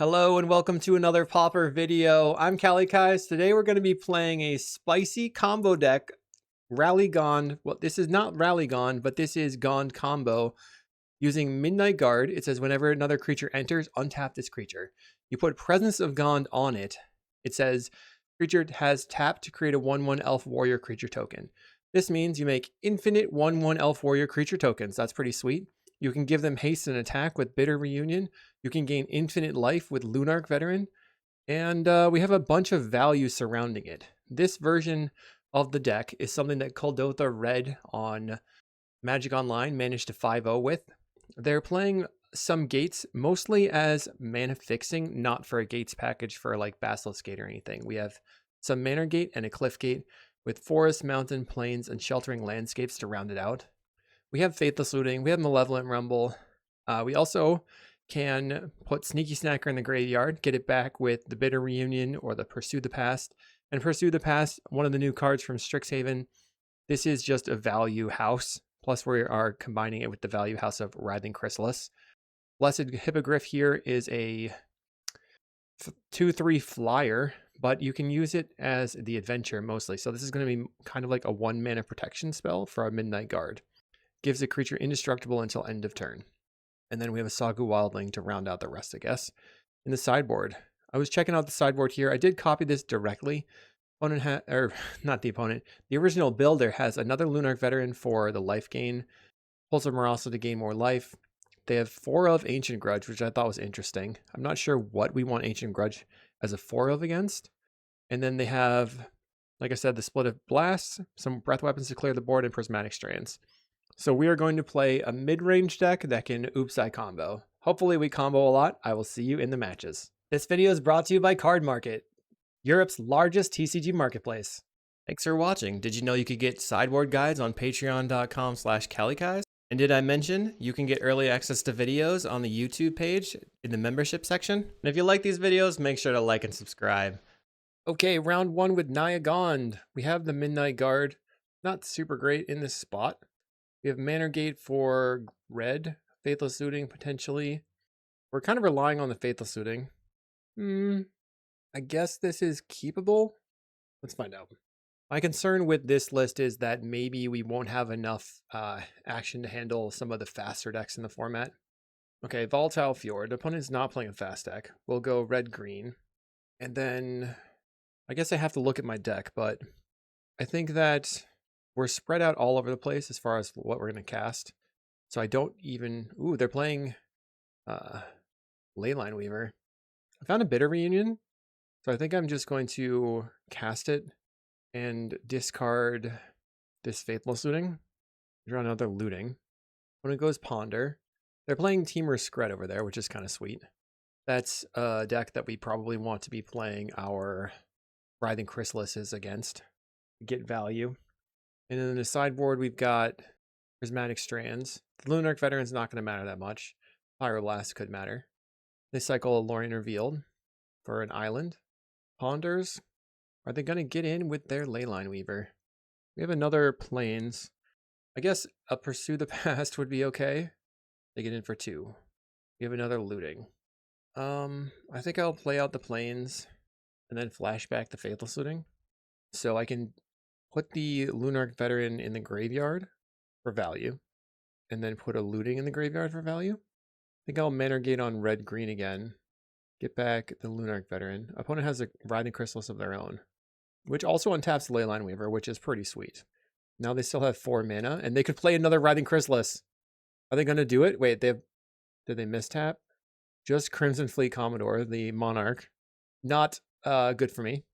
Hello and welcome to another Pauper video. I'm Kalikaiz. Today we're going to be playing a spicy combo deck, Rally Gond. Well, this is not Rally Gond, but this is Gond Combo using Midnight Guard. It says whenever another creature enters, untap this creature. You put Presence of Gond on it. It says creature has tapped to create a 1/1 Elf Warrior creature token. This means you make infinite 1/1 Elf Warrior creature tokens. That's pretty sweet. You can give them haste and attack with Bitter Reunion. You can gain infinite life with Lunarch Veteran. And we have a bunch of value surrounding it. This version of the deck is something that Kuldotha Red on Magic Online managed to 5-0 with. They're playing some gates mostly as mana fixing, not for a gates package for like Basilisk Gate or anything. We have some Manor Gate and a Cliff Gate with forest, mountain, plains, and sheltering landscapes to round it out. We have Faithless Looting, we have Malevolent Rumble. We also can put Sneaky Snacker in the graveyard, get it back with the Bitter Reunion or the Pursue the Past. And Pursue the Past, one of the new cards from Strixhaven. This is just a value house, plus we are combining it with the value house of Writhing Chrysalis. Blessed Hippogriff here is a 2/3 flyer, but you can use it as the adventure mostly. So this is going to be kind of like a 1-mana protection spell for our Midnight Guard. Gives the creature indestructible until end of turn. And then we have a Sagu Wildling to round out the rest, I guess. In the sideboard, I was checking out the sideboard here. I did copy this directly. Opponent not the opponent. The original builder has another Lunarch Veteran for the life gain. Pulse of Morosity to gain more life. They have 4 of Ancient Grudge, which I thought was interesting. I'm not sure what we want Ancient Grudge as a 4 of against. And then they have, like I said, the Split of Blasts, some Breath Weapons to clear the board, and Prismatic Strands. So we are going to play a mid-range deck that can UB Fae combo. Hopefully we combo a lot. I will see you in the matches. This video is brought to you by Card Market, Europe's largest TCG marketplace. Thanks for watching. Did you know you could get sideboard guides on patreon.com/Kalikaiz? And did I mention you can get early access to videos on the YouTube page in the membership section? And if you like these videos, make sure to like and subscribe. Okay, round 1 with Naya Gond. We have the Midnight Guard. Not super great in this spot. We have Manor Gate for red, Faithless Looting potentially. We're kind of relying on the Faithless Looting. I guess this is keepable. Let's find out. My concern with this list is that maybe we won't have enough action to handle some of the faster decks in the format. Okay, Volatile Fjord. The opponent's not playing a fast deck. We'll go red-green. And then I guess I have to look at my deck, but I think that we're spread out all over the place as far as what we're going to cast. So I don't even... Ooh, they're playing Leyline Weaver. I found a Bitter Reunion. So I think I'm just going to cast it and discard this Faithless Looting. Draw another Looting. When it goes Ponder. They're playing Temur Scred over there, which is kind of sweet. That's a deck that we probably want to be playing our Writhing Chrysalises against. Get value. And then in the sideboard, we've got Prismatic Strands. The Lunarch Veteran's not going to matter that much. Pyroblast could matter. They cycle a Lorien Revealed for an island. Ponders. Are they going to get in with their Leyline Weaver? We have another Plains. I guess a Pursue the Past would be okay. They get in for 2. We have another Looting. I think I'll play out the Plains and then flashback the Faithless Looting. So I can put the Lunarch Veteran in the graveyard for value, and then put a Looting in the graveyard for value. I think I'll Manor Gate on red-green again. Get back the Lunarch Veteran. Opponent has a Writhing Chrysalis of their own, which also untaps the Leyline Weaver, which is pretty sweet. Now they still have 4 mana, and they could play another Writhing Chrysalis. Are they going to do it? Wait, did they mistap? Just Crimson Fleet Commodore, the Monarch. Not good for me.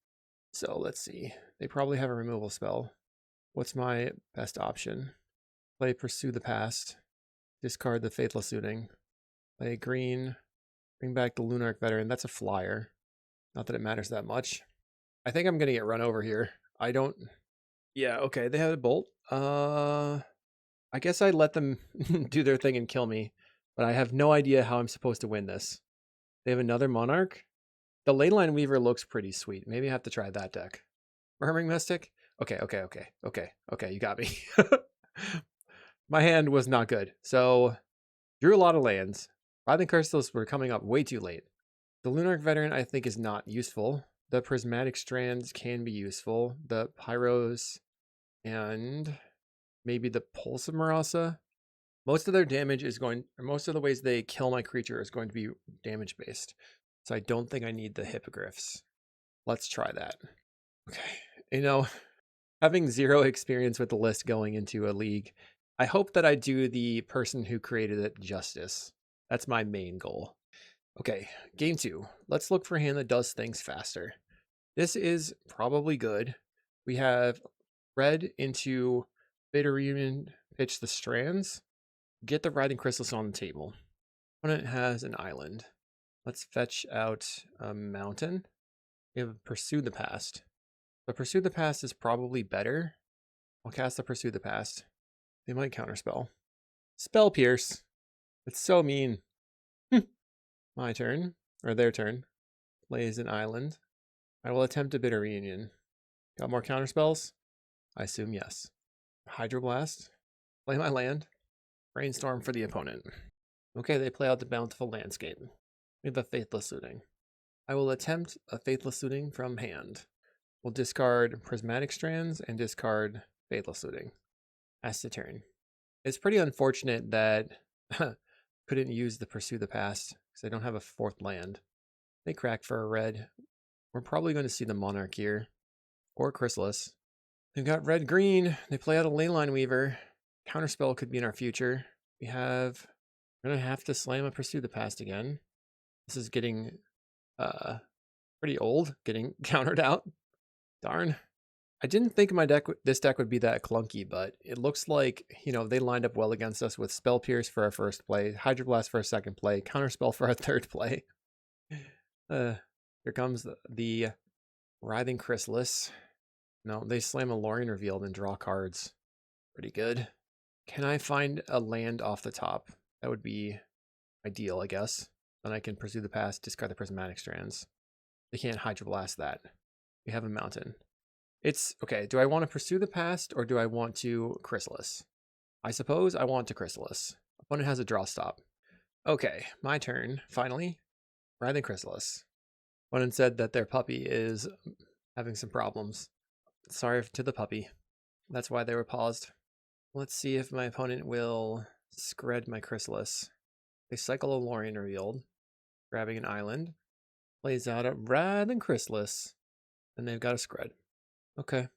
So let's see. They probably have a removal spell. What's my best option? Play Pursue the Past. Discard the Faithless Looting. Play green. Bring back the Lunarch Veteran. That's a flyer. Not that it matters that much. I think I'm going to get run over here. I don't... Yeah, okay. They have a bolt. I guess I let them do their thing and kill me. But I have no idea how I'm supposed to win this. They have another Monarch. The Leyline Weaver looks pretty sweet. Maybe I have to try that deck. Murmuring Mystic? Okay, you got me. My hand was not good. So, drew a lot of lands. Writhing Chrysalis were coming up way too late. The Lunarch Veteran, I think, is not useful. The Prismatic Strands can be useful. The Pyros and maybe the Pulse of Marasa. Most of their damage is going, or most of the ways they kill my creature is going to be damage based. So I don't think I need the Hippogriffs. Let's try that. Okay. Having 0 experience with the list going into a league, I hope that I do the person who created it justice. That's my main goal. Okay, game 2. Let's look for a hand that does things faster. This is probably good. We have red into Beta Reunion, pitch the Strands, get the Riding Chrysalis on the table. Opponent has an island. Let's fetch out a mountain. We have Pursue the Past. The Pursue the Past is probably better. I'll cast the Pursue the Past. They might counterspell. Spell Pierce. It's so mean. My turn, or their turn. Plays an island. I will attempt a Bitter Reunion. Got more counterspells? I assume yes. Hydroblast. Play my land. Brainstorm for the opponent. Okay, they play out the Bountiful Landscape. We have a Faithless Looting. I will attempt a Faithless Looting from hand. We'll discard Prismatic Strands and discard Faithless Looting. Pass the turn. It's pretty unfortunate that couldn't use the Pursue the Past because I don't have a 4th land. They crack for a red. We're probably going to see the Monarch here or Chrysalis. They've got red-green. They play out a Leyline Weaver. Counterspell could be in our future. We're going to have to slam a Pursue the Past again. This is getting pretty old, getting countered out. Darn. I didn't think this deck would be that clunky, but it looks like, they lined up well against us with Spell Pierce for our first play, Hydroblast for our second play, Counterspell for our third play. Here comes the Writhing Chrysalis. No, they slam a Lorien Revealed and draw cards. Pretty good. Can I find a land off the top? That would be ideal, I guess. Then I can Pursue the Past, discard the Prismatic Strands. They can't Hydroblast that. We have a mountain. It's, okay, do I want to Pursue the Past or do I want to Chrysalis? I suppose I want to Chrysalis. Opponent has a draw stop. Okay, my turn, finally. Writhing Chrysalis. Opponent said that their puppy is having some problems. Sorry to the puppy. That's why they were paused. Let's see if my opponent will scred my Chrysalis. They cycle a Lorien Revealed, grabbing an island. Plays out a Writhing Chrysalis. And they've got a scred. Okay.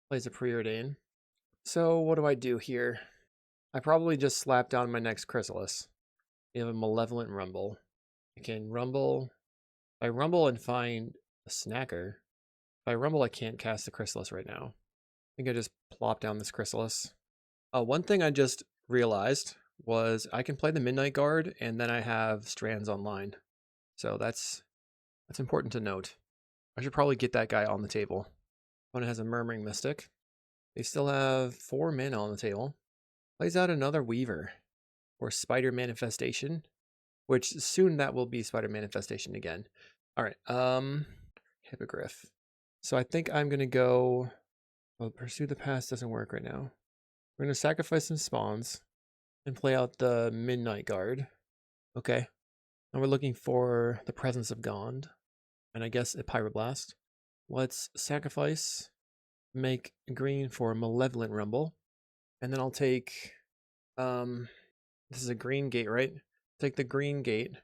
Plays a Preordain. So what do I do here? I probably just slap down my next Chrysalis. We have a Malevolent Rumble. I can rumble. If I rumble and find a Snacker, if I rumble, I can't cast the Chrysalis right now. I think I just plop down this Chrysalis. One thing I just realized was I can play the Midnight Guard and then I have Strands online. So that's important to note. I should probably get that guy on the table. Opponent has a Murmuring Mystic. They still have 4 mana on the table. Plays out another Weaver or Spider Manifestation, which soon that will be Spider Manifestation again. All right, Hippogriff. So I think I'm gonna go. Well, Pursue the Past doesn't work right now. We're gonna sacrifice some spawns and play out the Midnight Guard. Okay. Now we're looking for the Presence of Gond, and I guess a Pyroblast. Let's sacrifice, make green for Malevolent Rumble, and then I'll take. This is a green gate, right? Take the green gate,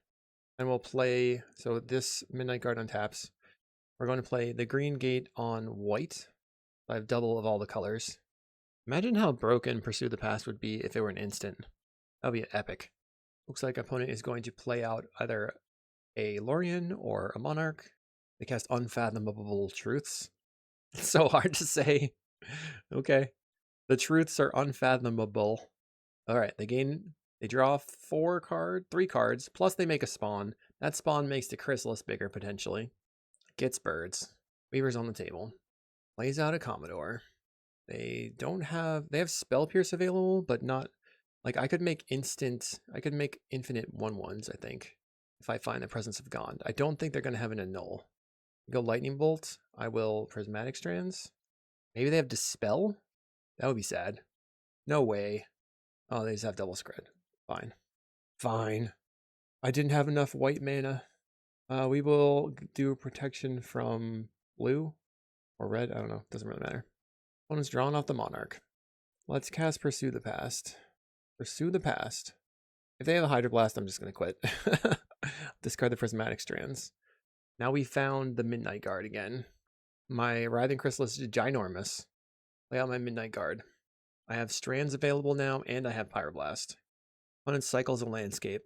and we'll play. So this Midnight Guard untaps. We're going to play the green gate on white. I have double of all the colors. Imagine how broken Pursue the Past would be if it were an instant. That would be epic. Looks like opponent is going to play out either a Lorien or a Monarch. They cast Unfathomable Truths. It's so hard to say. Okay. The truths are unfathomable. All right, they draw 3 cards, plus they make a spawn. That spawn makes the Chrysalis bigger potentially. Gets birds. Weaver's on the table. Plays out a Commodore. They have Spell Pierce available, but not, like I could make infinite 1/1s, I think, if I find the Presence of Gond. I don't think they're going to have an annul. Go Lightning Bolt. I will Prismatic Strands. Maybe they have Dispel? That would be sad. No way. Oh, they just have double scred. Fine. Fine. I didn't have enough white mana. We will do protection from blue or red. I don't know. Doesn't really matter. Opponent's drawn off the Monarch. Let's cast Pursue the Past. Pursue the Past. If they have a Hydroblast, I'm just going to quit. Discard the Prismatic Strands. Now we found the Midnight Guard again. My Writhing Chrysalis is ginormous. Lay out my Midnight Guard. I have Strands available now, and I have Pyroblast. Opponent cycles a landscape.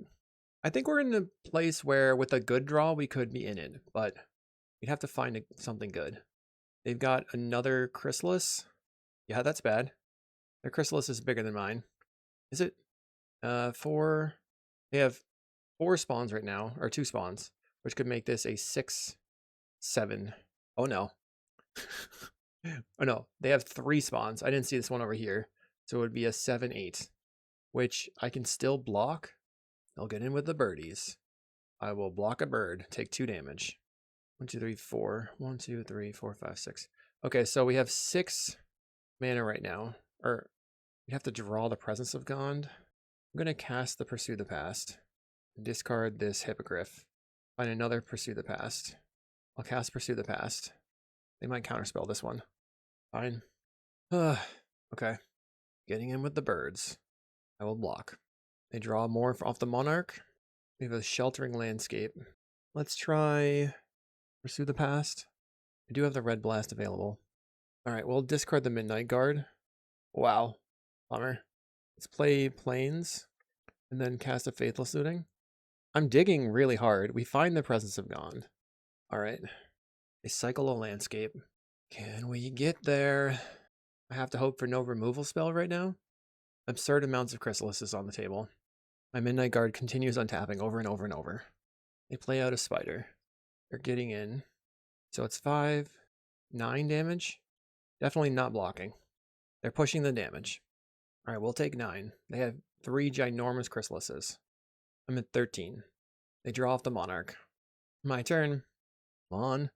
I think we're in a place where with a good draw, we could be in it, but we'd have to find something good. They've got another Chrysalis. Yeah, that's bad. Their Chrysalis is bigger than mine. Is it? 4. They have 4 spawns right now, or 2 spawns, which could make this a 6, 7. Oh no. Oh no, they have 3 spawns. I didn't see this one over here. So it would be a 7, 8, which I can still block. I'll get in with the birdies. I will block a bird, take 2 damage. 1, 2, 3, 4. 1, 2, 3, 4, 5, 6. Okay, so we have 6 mana right now. Or we have to draw the Presence of Gond. I'm going to cast the Pursue the Past. Discard this Hippogriff. Find another Pursue the Past. I'll cast Pursue the Past. They might counterspell this one. Fine. Okay. Getting in with the birds. I will block. They draw more off the Monarch. We have a Sheltering Landscape. Let's try Pursue the Past. I do have the Red Blast available. Alright, we'll discard the Midnight Guard. Wow. Bummer. Let's play Plains and then cast a Faithless Looting. I'm digging really hard. We find the Presence of Gond. Alright. They cycle a landscape. Can we get there? I have to hope for no removal spell right now. Absurd amounts of Chrysalises on the table. My Midnight Guard continues untapping over and over and over. They play out a Spider. They're getting in. So it's 5, 9 damage. Definitely not blocking. They're pushing the damage. Alright, we'll take 9. They have 3 ginormous Chrysalises. I'm at 13. They draw off the Monarch. My turn. Come on.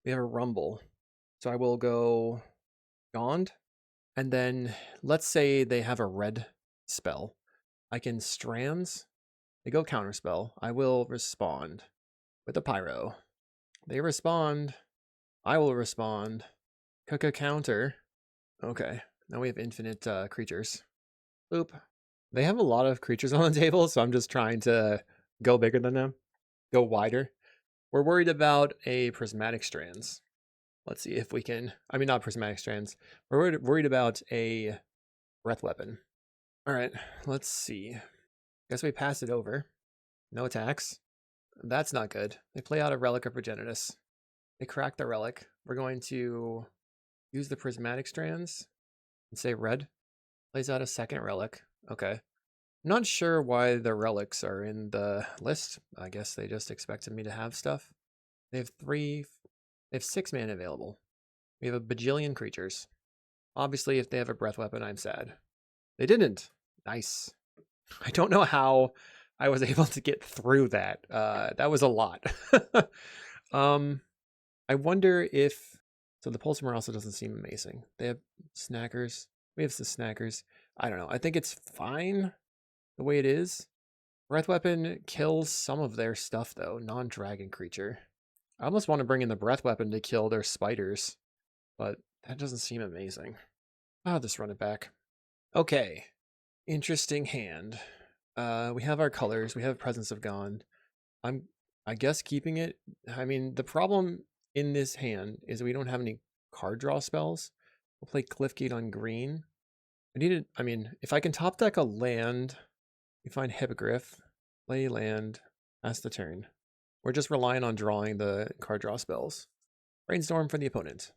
We have a Rumble. So I will go Gond. And then let's say they have a red spell. I can Strands. They go counterspell. I will respond with a Pyro. They respond. I will respond. Counter. Okay. Now we have infinite creatures. Boop. They have a lot of creatures on the table, so I'm just trying to go bigger than them. Go wider. We're worried about a Prismatic Strands. Let's see if we can... I mean, not Prismatic Strands. We're worried about a Breath Weapon. Alright, let's see. Guess we pass it over. No attacks. That's not good. They play out a Relic of Progenitus. They crack the Relic. We're going to use the Prismatic Strands and say red. Plays out a second Relic. Okay. I'm not sure why the relics are in the list. I guess they just expected me to have stuff. They have 6 mana available. We have a bajillion creatures. Obviously, if they have a breath weapon, I'm sad. They didn't. Nice. I don't know how I was able to get through that. That was a lot. I wonder if... So the Pulsar also doesn't seem amazing. They have Snackers. We have some Snackers. I don't know. I think it's fine the way it is. Breath Weapon kills some of their stuff, though. Non-dragon creature. I almost want to bring in the Breath Weapon to kill their spiders, but that doesn't seem amazing. I'll just run it back. Okay. Interesting hand. We have our colors. We have Presence of Gond. I guess keeping it. I mean, the problem in this hand is we don't have any card draw spells. We'll play Cliffgate on green. I mean, if I can top deck a land, we find Hippogriff, play land, pass the turn. We're just relying on drawing the card draw spells. Brainstorm for the opponent.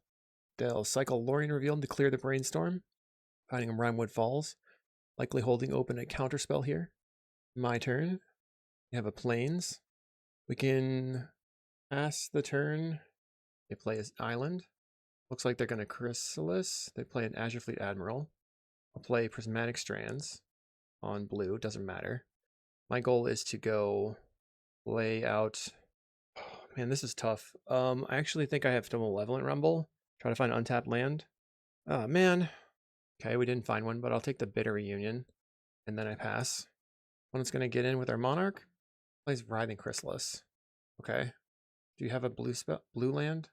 They'll cycle Lorien Revealed to clear the Brainstorm, finding Rimewood Falls, likely holding open a counterspell here. My turn. We have a Plains. We can pass the turn. They play an Island. Looks like they're going to Chrysalis. They play an Azure Fleet Admiral. I'll play Prismatic Strands on blue. Doesn't matter. My goal is to go lay out... Oh, man, this is tough. I actually think I have to Malevolent Rumble. Try to find untapped land. Oh, man. Okay, we didn't find one, but I'll take the Bitter Reunion. And then I pass. Opponent's going to get in with our Monarch. Plays Writhing Chrysalis. Okay. Do you have a blue land?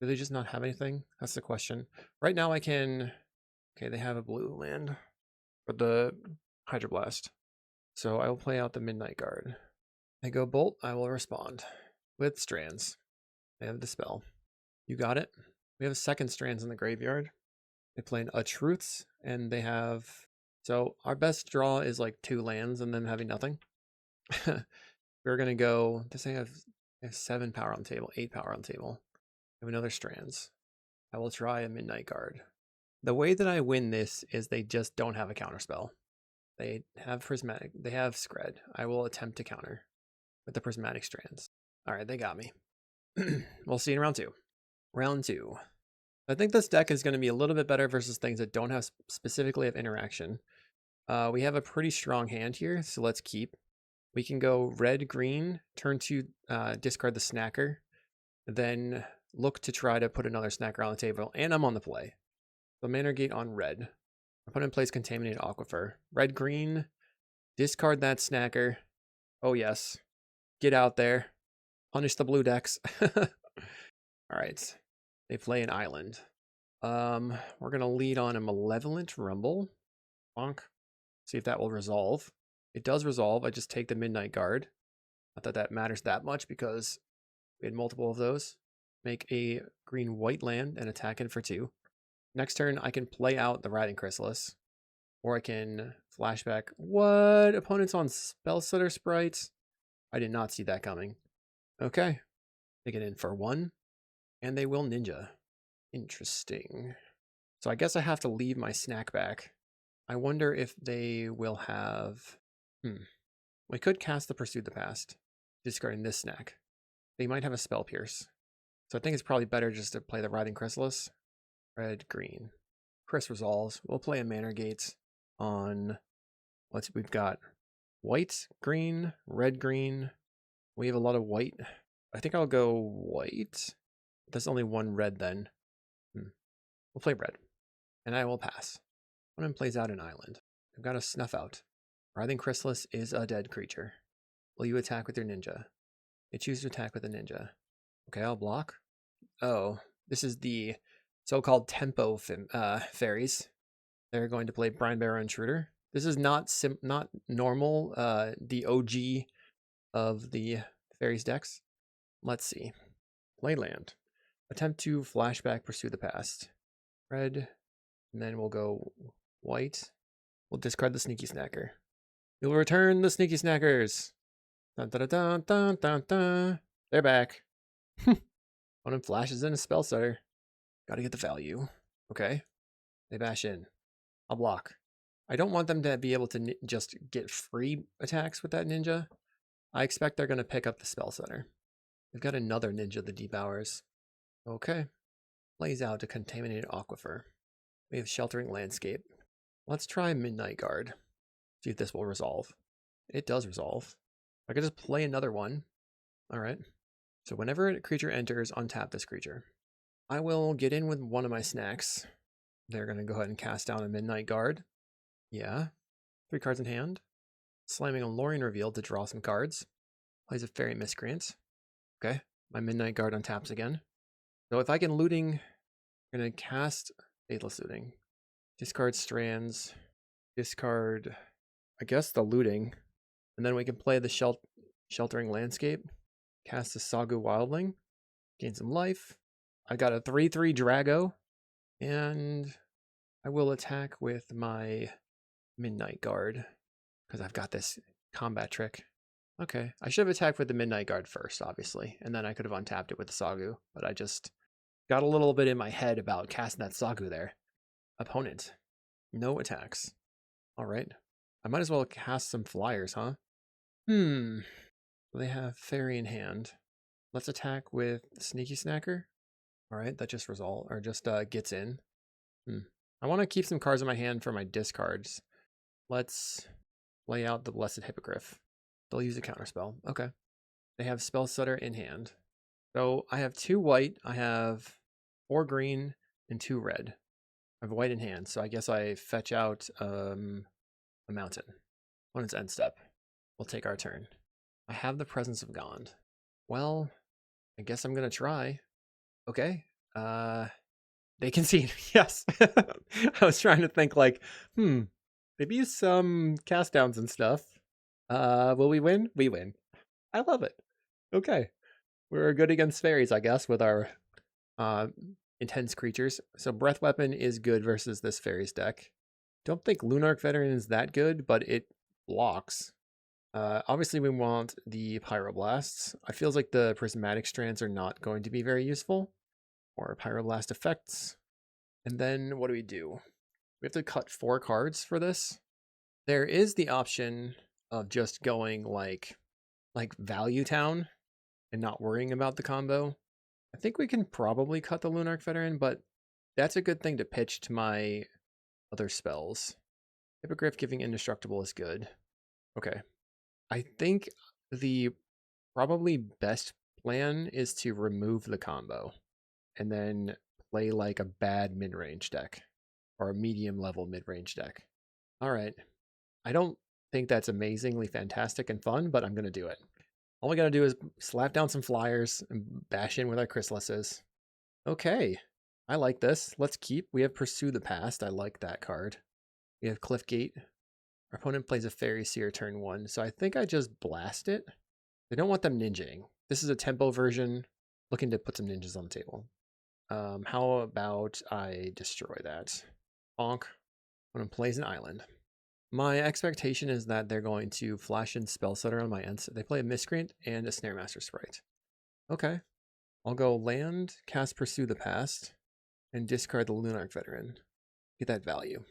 Do they just not have anything? That's the question. Right now I can... Okay, they have a blue land for the Hydroblast. So I will play out the Midnight Guard. I go Bolt, I will respond with Strands. They have the spell. You got it. We have a second Strands in the graveyard. They play an Truths, and they have... So our best draw is like 2 lands and them having nothing. We're going to go... Does they have 7 power on the table, 8 power on the table. I have another Strands. I will try a Midnight Guard. The way that I win this is they just don't have a counterspell. They have Prismatic. They have Scred. I will attempt to counter with the Prismatic Strands. All right, they got me. We'll see in round 2. Round 2. I think this deck is going to be a little bit better versus things that don't have specifically have interaction. We have a pretty strong hand here, so let's keep. We can go red, green, turn to discard the Snacker, then look to try to put another Snacker on the table, and I'm on the play. So Manor Gate on red. Opponent plays Contaminated Aquifer. Red, green, discard that Snacker. Oh yes. Get out there. Punish the blue decks. Alright. They play an island. We're going to lead on a Malevolent Rumble. Bonk. See if that will resolve. It does resolve. I just take the Midnight Guard. Not that that matters that much because we had multiple of those. Make a green-white land and attack in for 2. Next turn, I can play out the Riding Chrysalis. Or I can flashback. What? Opponent's on Spellstutter Sprites? I did not see that coming. Okay. They get in for 1. And they will Ninja. Interesting. So I guess I have to leave my snack back. I wonder if they will have... We could cast the Pursue the Past, discarding this snack. They might have a Spell Pierce. So I think it's probably better just to play the Riding Chrysalis. Red, green. Chris resolves. We'll play a Manor Gate on... We've got white, green, red, green. We have a lot of white. I think I'll go white. There's only 1 red then. We'll play red. And I will pass. Opponent plays out an island. I've got a Snuff Out. Writhing Chrysalis is a dead creature. Will you attack with your ninja? They choose to attack with a ninja. Okay, I'll block. Oh, this is the so-called tempo fairies. They're going to play Brine Barrow Intruder. This is not normal, the OG of the fairies decks. Let's see. Play land. Attempt to flashback Pursue the Past. Red, and then we'll go white. We'll discard the Sneaky Snacker. You'll return the Sneaky Snackers. Dun, dun, dun, dun, dun, dun. They're back. Opponent flashes in a Spellstutter. Gotta get the value. Okay. They bash in. I'll block. I don't want them to be able to just get free attacks with that ninja. I expect they're going to pick up the Spellstutter. They've got another ninja, the Deep Hours. Okay. Plays out to Contaminated Aquifer. We have Sheltering Landscape. Let's try Midnight Guard. See if this will resolve. It does resolve. I could just play another one. Alright. So whenever a creature enters, untap this creature. I will get in with one of my snacks. They're going to go ahead and cast down a Midnight Guard. Yeah. 3 cards in hand. Slamming a Lorien Reveal to draw some cards. Plays a Fairy Miscreant. Okay. My Midnight Guard untaps again. So if I can looting, I'm going to cast Faithless Looting. Discard Strands. Discard, I guess, the looting. And then we can play the Sheltering Landscape. Cast a Sagu Wildling. Gain some life. I got a 3/3 Drago. And I will attack with my Midnight Guard. Because I've got this combat trick. Okay. I should have attacked with the Midnight Guard first, obviously. And then I could have untapped it with the Sagu. But I just got a little bit in my head about casting that Sagu there. Opponent. No attacks. Alright. I might as well cast some flyers, huh? They have Fairy in hand. Let's attack with Sneaky Snacker. Alright, that just gets in. I want to keep some cards in my hand for my discards. Let's lay out the Blessed Hippogriff. They'll use a counterspell. Okay. They have Spellstutter in hand. So I have 2 white, I have 4 green, and 2 red. I have white in hand, so I guess I fetch out a mountain. When it's end step, we'll take our turn. I have the Presence of Gond. Well, I guess I'm gonna try. Okay. They concede. Yes. I was trying to think like, maybe some cast downs and stuff. Will we win? We win. I love it. Okay. We're good against fairies, I guess, with our intense creatures. So Breath Weapon is good versus this fairies deck. Don't think Lunarch Veteran is that good, but it blocks. Obviously, we want the Pyroblasts. I feels like the Prismatic Strands are not going to be very useful. Or Pyroblast effects. And then what do? We have to cut 4 cards for this. There is the option of just going like Value Town and not worrying about the combo. I think we can probably cut the Lunarch Veteran, but that's a good thing to pitch to my other spells. Hippogriff giving indestructible is good. Okay. I think the probably best plan is to remove the combo and then play like a bad mid-range deck or a medium level mid-range deck. All right. I don't think that's amazingly fantastic and fun, but I'm going to do it. All we got to do is slap down some flyers and bash in with our Chrysalises. Okay. I like this. Let's keep. We have Pursue the Past. I like that card. We have Cliffgate. Our opponent plays a Fairy Seer turn 1, so I think I just blast it. I don't want them ninjaing. This is a tempo version, looking to put some ninjas on the table. How about I destroy that? Bonk. Opponent plays an island. My expectation is that they're going to flash in Spell Setter on my end. So they play a Miscreant and a Snare Master Sprite. Okay. I'll go land, cast Pursue the Past, and discard the Lunarch Veteran. Get that value.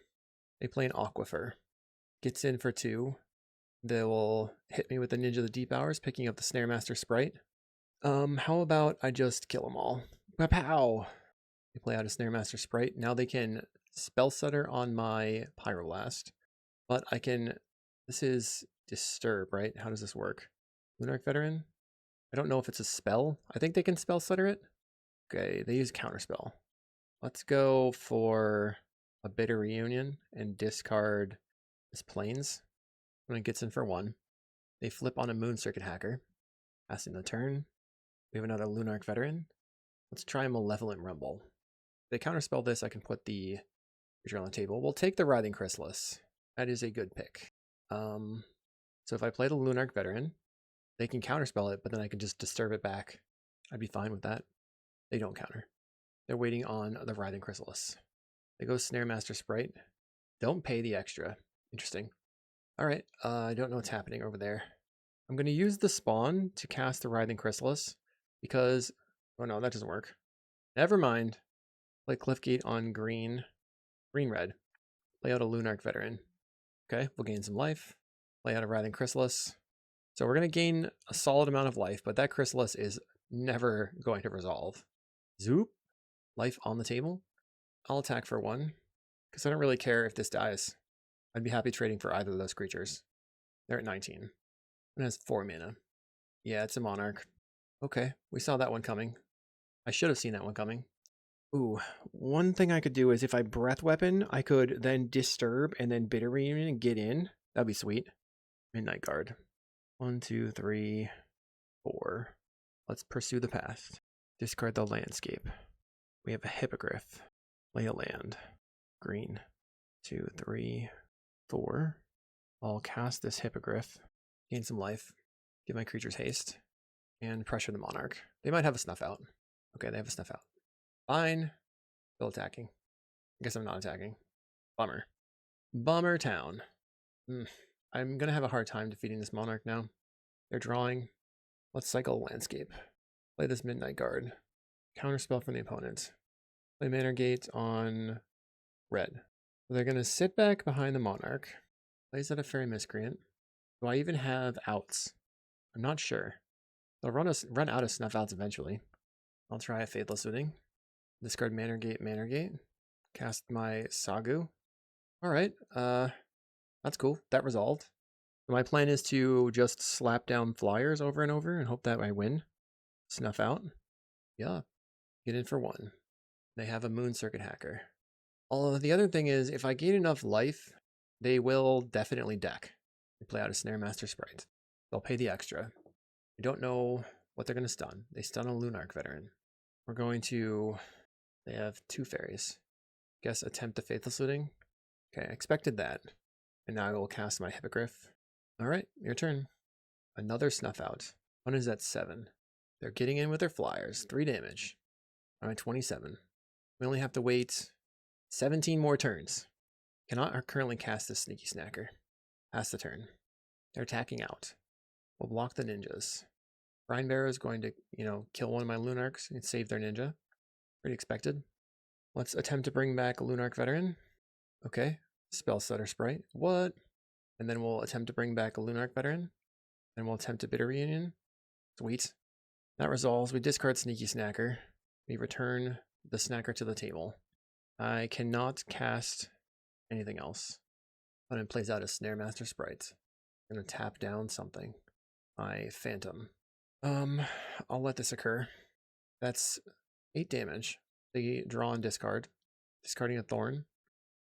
They play an Aquifer. Gets in for 2. They will hit me with the Ninja of the Deep Hours, picking up the Snare Master Sprite. How about I just kill them all? Pow! They play out a Snare Master Sprite. Now they can Spell Setter on my Pyroblast. But I can... This is Disturb, right? How does this work? Lunarch Veteran? I don't know if it's a spell. I think they can Spell Setter it. Okay, they use Counterspell. Let's go for a Bitter Reunion and discard this Plains. When it gets in for 1. They flip on a Moon Circuit Hacker. Passing the turn. We have another Lunarch Veteran. Let's try Malevolent Rumble. If they counterspell this, I can put the creature on the table. We'll take the Writhing Chrysalis. That is a good pick. So if I play the Lunarch Veteran, they can counterspell it, but then I can just disturb it back. I'd be fine with that. They don't counter. They're waiting on the Writhing Chrysalis. They go Snare Master Sprite. Don't pay the extra. Interesting. All right, I don't know what's happening over there. I'm going to use the spawn to cast the Writhing Chrysalis because... Oh no, that doesn't work. Never mind. Play Cliffgate on green. Green-red. Play out a Lunarch Veteran. Okay, we'll gain some life. Play out a Writhing Chrysalis. So we're going to gain a solid amount of life, but that Chrysalis is never going to resolve. Zoop. Life on the table. I'll attack for 1, because I don't really care if this dies. I'd be happy trading for either of those creatures. They're at 19. It has 4 mana. Yeah, it's a Monarch. Okay, we saw that one coming. I should have seen that one coming. Ooh, one thing I could do is if I Breath Weapon, I could then Disturb and then Bitter Reunion and get in. That'd be sweet. Midnight Guard. 1, 2, 3, 4. Let's Pursue the Past. Discard the Landscape. We have a Hippogriff. Play a land. Green. 2, 3, 4. I'll cast this Hippogriff. Gain some life. Give my creatures haste. And pressure the Monarch. They might have a Snuff Out. Okay, they have a Snuff Out. Fine. Still attacking. I guess I'm not attacking. Bummer. Bummer Town. I'm going to have a hard time defeating this Monarch now. They're drawing. Let's cycle Landscape. Play this Midnight Guard. Counterspell from the opponent. Play Manor Gate on red. So they're going to sit back behind the Monarch. Plays out a Fairy Miscreant. Do I even have outs? I'm not sure. They'll run out of Snuff Outs eventually. I'll try a Faithless Looting. Discard Manor Gate, Manor Gate. Cast my Sagu. Alright, that's cool. That resolved. So my plan is to just slap down flyers over and over and hope that I win. Snuff Out. Yeah. Get in for 1. They have a Moon Circuit Hacker. The other thing is, if I gain enough life, they will definitely deck. They play out a Snare Master Sprite. They'll pay the extra. I don't know what they're going to stun. They stun a Lunarch Veteran. We're going to... They have 2 fairies. Guess attempt the Faithless Looting. Okay, I expected that. And now I will cast my Hippogriff. Alright, your turn. Another Snuff Out. One is at 7. They're getting in with their flyers. 3 damage. I'm at 27. We only have to wait 17 more turns. Cannot currently cast this Sneaky Snacker. Pass the turn. They're attacking out. We'll block the ninjas. Brine Bearer is going to, kill one of my Lunarchs and save their ninja. Pretty expected. Let's attempt to bring back a Lunarch Veteran. Okay. Spell Stutter Sprite. What? And then we'll attempt to bring back a Lunarch Veteran. Then we'll attempt a Bitter Reunion. Sweet. That resolves. We discard Sneaky Snacker. We return the Snacker to the table. I cannot cast anything else. But it plays out a Snare Master Sprite. I'm going to tap down something. My Phantom. I'll let this occur. That's 8 damage. They draw and discard. Discarding a Thorn.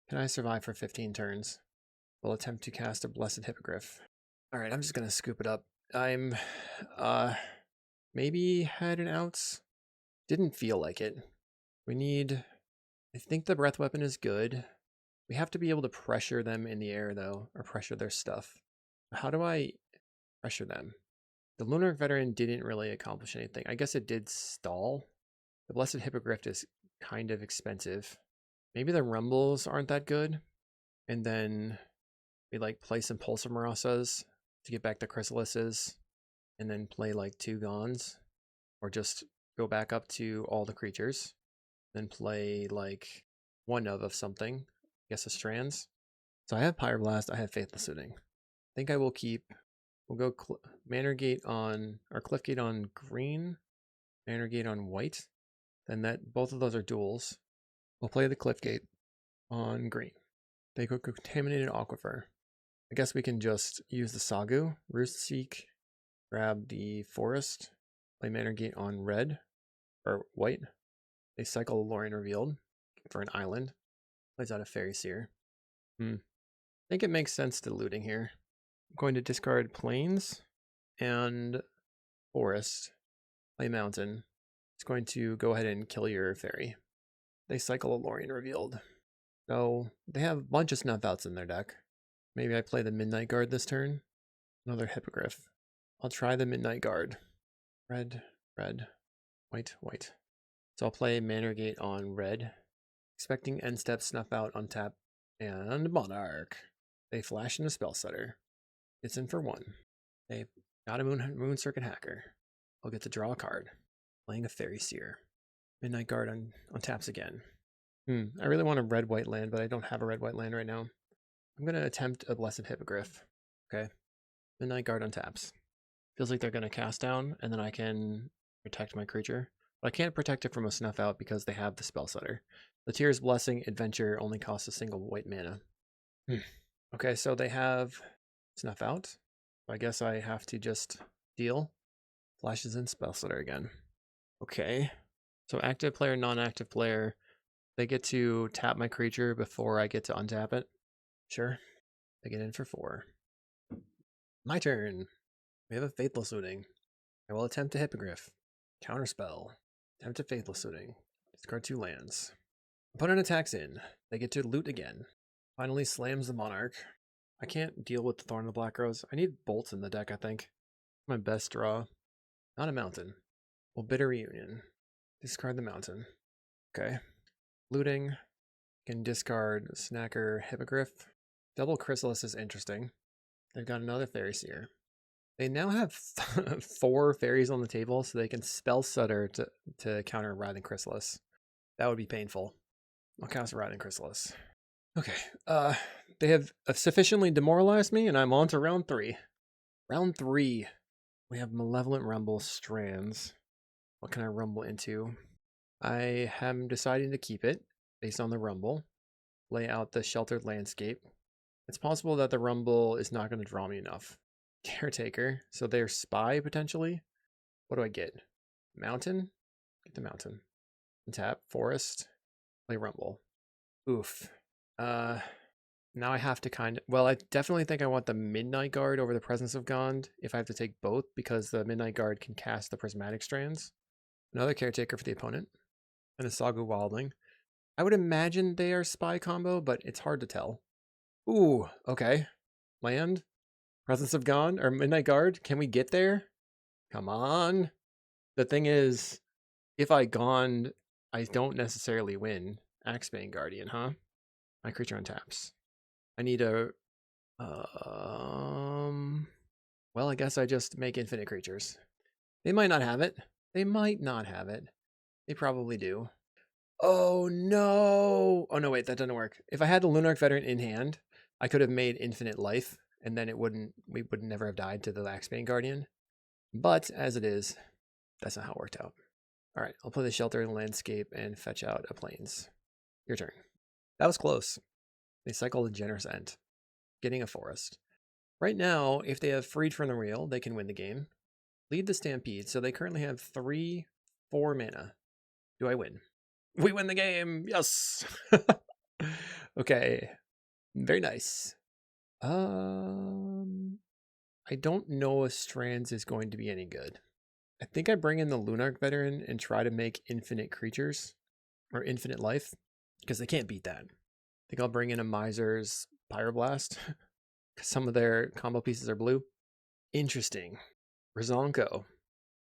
Can I survive for 15 turns? We'll attempt to cast a Blessed Hippogriff. Alright, I'm just gonna scoop it up. I'm, maybe had an outs. Didn't feel like it. We need... I think the Breath Weapon is good. We have to be able to pressure them in the air, though, or pressure their stuff. How do I pressure them? The Lunarch Veteran didn't really accomplish anything. I guess it did stall. The Blessed Hippogriff is kind of expensive. Maybe the Rumbles aren't that good. And then we play some Pulsar Marasas to get back the Chrysalises. And then play 2 Gons. Or just go back up to all the creatures. Then play one of something. I guess a Strands. So I have Pyroblast, I have Faithless Looting. I think I will keep... We'll go Manor Gate on... or Cliff Gate on green. Manor Gate on white. Then both of those are duels. We'll play the Cliff Gate on green. They go Contaminated Aquifer. I guess we can just use the Sagu, Roost Seek, grab the Forest, play Manor Gate on red, or white. They cycle Lorien Revealed for an island. Plays out a Fairy Seer. I think it makes sense to looting here. I'm going to discard Plains and Forest, play Mountain. It's going to go ahead and kill your Fairy. They cycle a Lorien Revealed. So they have a bunch of Snuff Outs in their deck. Maybe I play the Midnight Guard this turn. Another Hippogriff. I'll try the Midnight Guard. Red, red, white, white. So I'll play Manor Gate on red. Expecting end step Snuff Out, untap, and Monarch. They flash into Spell Stutter. It's in for 1. They got a Moon Circuit Hacker. I'll get to draw a card. Playing a Fairy Seer. Midnight Guard on taps again. I really want a red-white land, but I don't have a red-white land right now. I'm going to attempt a Blessed Hippogriff. Okay. Midnight Guard on taps. Feels like they're going to cast down, and then I can protect my creature. But I can't protect it from a Snuff Out because they have the Spell Stutter. The Tear's Blessing Adventure only costs a single white mana. Okay, so they have Snuff Out. I guess I have to just deal. Flashes in Spell Stutter again. Okay. So active player, non-active player, they get to tap my creature before I get to untap it. Sure. They get in for 4. My turn. We have a Faithless Looting. I will attempt a Hippogriff. Counterspell. Attempt a Faithless Looting. Discard 2 lands. Opponent attacks in. They get to loot again. Finally slams the Monarch. I can't deal with the Thorn of the Black Rose. I need bolts in the deck, I think. My best draw. Not a mountain. Well, Bitter Reunion. Discard the mountain. Okay. Looting. Can discard Snacker Hippogriff. Double Chrysalis is interesting. They've got another Fairy Seer. They now have 4 fairies on the table, so they can Spell Stutter to counter Writhing Chrysalis. That would be painful. I'll cast Writhing Chrysalis. Okay. They have sufficiently demoralized me, and I'm on to round 3. Round 3. We have Malevolent Rumble Strands. What can I rumble into? I am deciding to keep it based on the rumble. Lay out the Sheltered Landscape. It's possible that the rumble is not going to draw me enough. Caretaker. So they're Spy, potentially. What do I get? Mountain? Get the mountain. Tap. Forest. Play rumble. Oof. Now I have to kind of, well, I definitely think I want the Midnight Guard over the Presence of Gond if I have to take both, because the Midnight Guard can cast the Prismatic Strands. Another Caretaker for the opponent, and a Sagu Wildling. I would imagine they are spy combo, but it's hard to tell. Ooh, okay. Land, Presence of Gond, or Midnight Guard. Can we get there? Come on. The thing is, if I Gond, I don't necessarily win Axebane Guardian, huh? My creature untaps. I need a well, I guess I just make infinite creatures. They might not have it. They might not have it. They probably do. Oh no! Oh no, wait, that doesn't work. If I had the Lunarch Veteran in hand, I could have made infinite life, and then we would never have died to the Axebane Guardian. But as it is, that's not how it worked out. All right, I'll play the Shelter and Landscape and fetch out a Plains. Your turn. That was close. They cycled a Generous End, getting a Forest. Right now, if they have Freed from the Wheel, they can win the game. Lead the Stampede, so they currently have 3/4 mana. Do I win? We win the game! Yes! Okay. Very nice. I don't know if Strands is going to be any good. I think I bring in the Lunarch Veteran and try to make infinite creatures, or infinite life, because they can't beat that. I think I'll bring in a Miser's Pyroblast, because some of their combo pieces are blue. Interesting. Rizonko.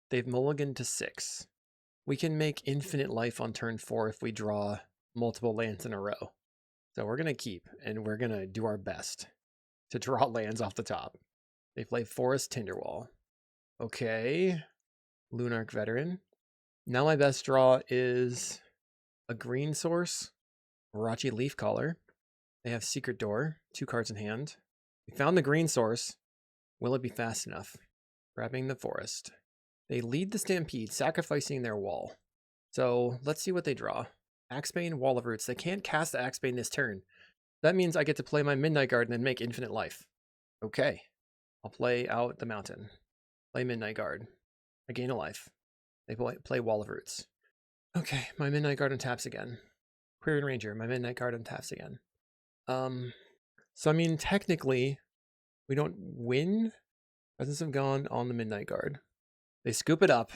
They've mulliganed to 6. We can make infinite life on turn 4 if we draw multiple lands in a row. So we're going to keep, and we're going to do our best to draw lands off the top. They play Forest Tinderwall. Okay. Lunarch Veteran. Now my best draw is a green source, Warachi Leafcaller. They have Secret Door, 2 cards in hand. We found the green source. Will it be fast enough? Grabbing the forest. They lead the Stampede, sacrificing their wall. So let's see what they draw. Axebane, Wall of Roots. They can't cast the Axebane this turn. That means I get to play my Midnight Guard and then make infinite life. Okay. I'll play out the mountain. Play Midnight Guard. I gain a life. They play Wall of Roots. Okay, my Midnight Guard untaps again. Quirion Ranger, my Midnight Guard untaps again. So I mean, technically, we don't win Presence of Gond on the Midnight Guard. They scoop it up.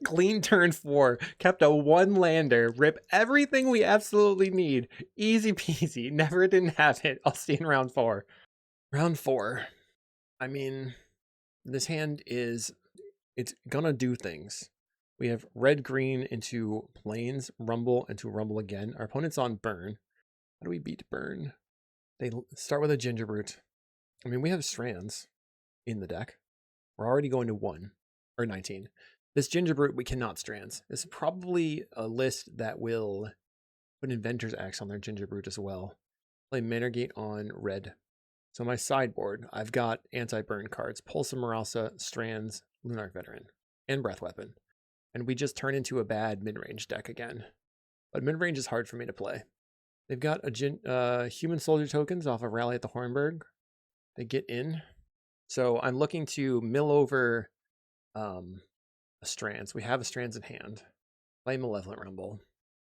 Clean turn 4. Kept a 1-lander. Rip everything we absolutely need. Easy peasy. Never didn't have it. I'll see in round 4. Round 4. I mean, this hand is... It's gonna do things. We have red-green into Plains, Rumble into Rumble again. Our opponent's on Burn. How do we beat Burn? They start with a Gingerbrute. I mean, we have Strands in the deck. We're already going to 1. Or 19. This Gingerbrute, we cannot Strands. This is probably a list that will put Inventor's Axe on their Gingerbrute as well. Play Manorgate on red. So my sideboard, I've got anti-burn cards. Pulse of Marasa, Strands, Lunarch Veteran, and Breath Weapon. And we just turn into a bad mid-range deck again. But mid-range is hard for me to play. They've got a human soldier tokens off of Rally at the Hornburg. They get in. So I'm looking to mill over a Strands. We have a Strands in hand. Play Malevolent Rumble.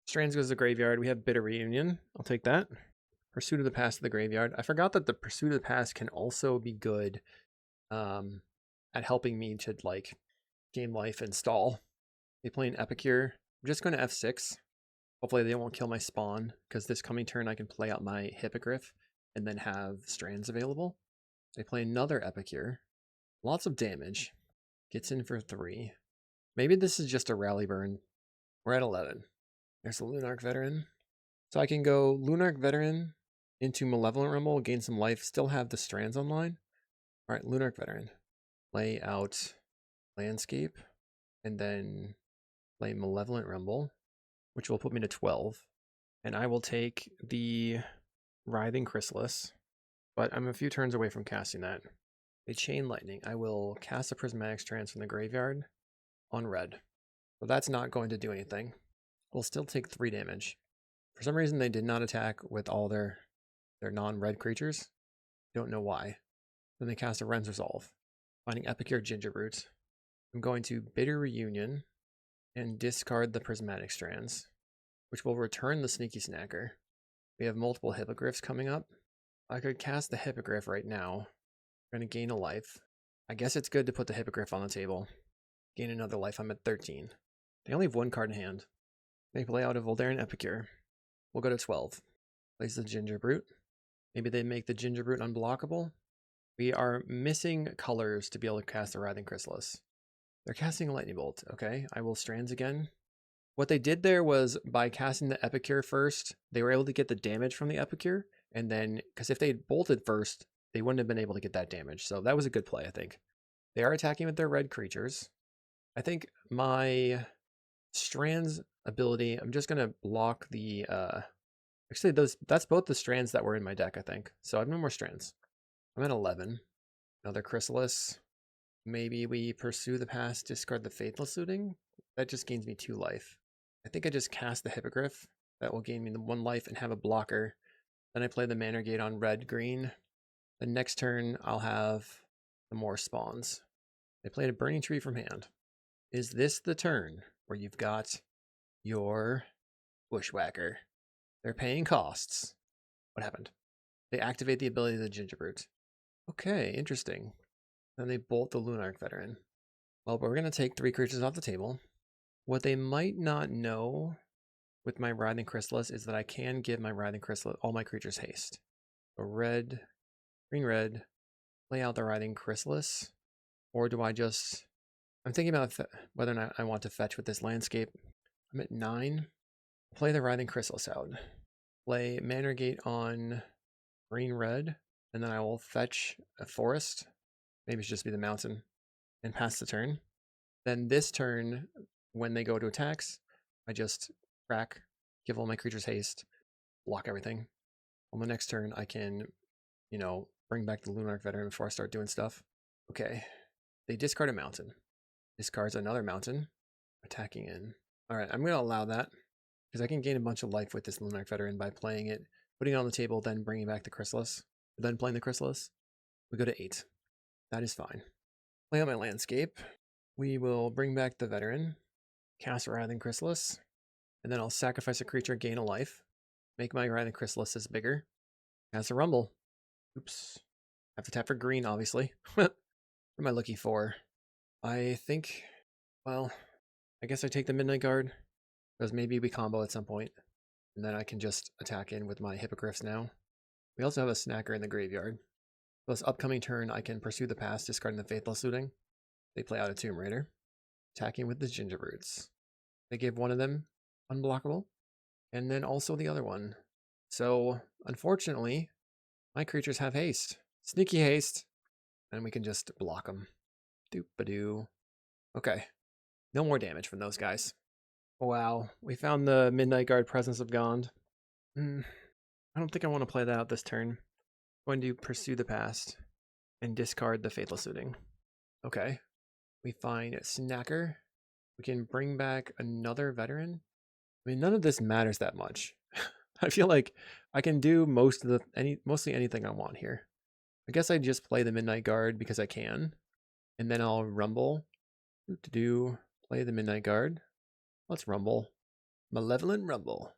Strands goes to the graveyard. We have Bitter Reunion. I'll take that. Pursuit of the Past to the graveyard. I forgot that the Pursuit of the Past can also be good at helping me to like game life and stall. They play an Epicure. I'm just going to F6. Hopefully they won't kill my spawn, because this coming turn I can play out my Hippogriff and then have Strands available. They play another Epicure. Lots of damage. Gets in for 3. Maybe this is just a rally burn. We're at 11. There's the Lunarch Veteran. So I can go Lunarch Veteran into Malevolent Rumble, gain some life, still have the Strands online. All right, Lunarch Veteran. Lay out Landscape, and then play Malevolent Rumble, which will put me to 12. And I will take the Writhing Chrysalis, but I'm a few turns away from casting that. A Chain Lightning. I will cast a Prismatic Strands from the graveyard on red. So that's not going to do anything. We'll still take 3 damage. For some reason, they did not attack with all their non-red creatures. Don't know why. Then they cast a Ren's Resolve. Finding Epicure Gingerbrute. I'm going to Bitter Reunion and discard the Prismatic Strands, which will return the Sneaky Snacker. We have multiple Hippogriffs coming up. I could cast the Hippogriff right now. I'm going to gain a life. I guess it's good to put the Hippogriff on the table. Gain another life. I'm at 13. They only have one card in hand. They play out a Voldaren Epicure. We'll go to 12. Plays the Ginger Brute. Maybe they make the Ginger Brute unblockable. We are missing colors to be able to cast the Writhing Chrysalis. They're casting a Lightning Bolt. Okay, I will Strands again. What they did there was, by casting the Epicure first, they were able to get the damage from the Epicure, and then, because if they bolted first, they wouldn't have been able to get that damage. So that was a good play, I think. They are attacking with their red creatures. I think my Strands ability, I'm just going to block the... Actually, that's both the Strands that were in my deck, I think. So I have no more Strands. I'm at 11. Another Chrysalis. Maybe we pursue the past, discard the Faithless Looting. That just gains me 2 life. I think I just cast the Hippogriff. That will gain me the 1 life and have a blocker. Then I play the Manor Gate on red-green. The next turn, I'll have the more spawns. They played a Burning Tree from hand. Is this the turn where you've got your Bushwhacker? They're paying costs. What happened? They activate the ability of the Ginger Brute. Okay, interesting. Then they bolt the Lunarch Veteran. Well, but we're going to take 3 creatures off the table. What they might not know with my Writhing Chrysalis is that I can give my Writhing Chrysalis all my creatures haste. So red, green, red, play out the Writhing Chrysalis. Or do I just... I'm thinking about whether or not I want to fetch with this landscape. I'm at 9. Play the Writhing Chrysalis out. Play Manor Gate on green, red, and then I will fetch a forest. Maybe it should just be the mountain, and pass the turn. Then this turn, when they go to attacks, I just crack, give all my creatures haste, block everything. On the next turn, I can, bring back the Lunarch Veteran before I start doing stuff. Okay, they discard a mountain. Discards another mountain, attacking in. All right, I'm going to allow that, because I can gain a bunch of life with this Lunarch Veteran by playing it, putting it on the table, then bringing back the Chrysalis, then playing the Chrysalis. We go to 8. That is fine. Play out my landscape. We will bring back the Veteran, cast Writhing Chrysalis, and then I'll sacrifice a creature, gain a life, make my Writhing Chrysalises bigger. Cast a Rumble. Oops. Have to tap for green, obviously. What am I looking for? I think, well, I guess I take the Midnight Guard, because maybe we combo at some point, and then I can just attack in with my Hippogriffs now. We also have a Snacker in the graveyard. This upcoming turn, I can pursue the past, discarding the Faithless Looting. They play out a Tomb Raider, attacking with the Ginger Brutes. They give one of them unblockable, and then also the other one. So, unfortunately, my creatures have haste. Sneaky haste, and we can just block them. Doop-a-doo. Okay, no more damage from those guys. Wow, we found the Midnight Guard Presence of Gond. I don't think I want to play that out this turn. I'm going to pursue the past and discard the Faithless Looting. Okay. We find Snacker. We can bring back another Veteran. I mean, none of this matters that much. I feel like I can do mostly anything I want here. I guess I just play the Midnight Guard because I can. And then I'll Rumble. Play the Midnight Guard. Let's Rumble. Malevolent Rumble.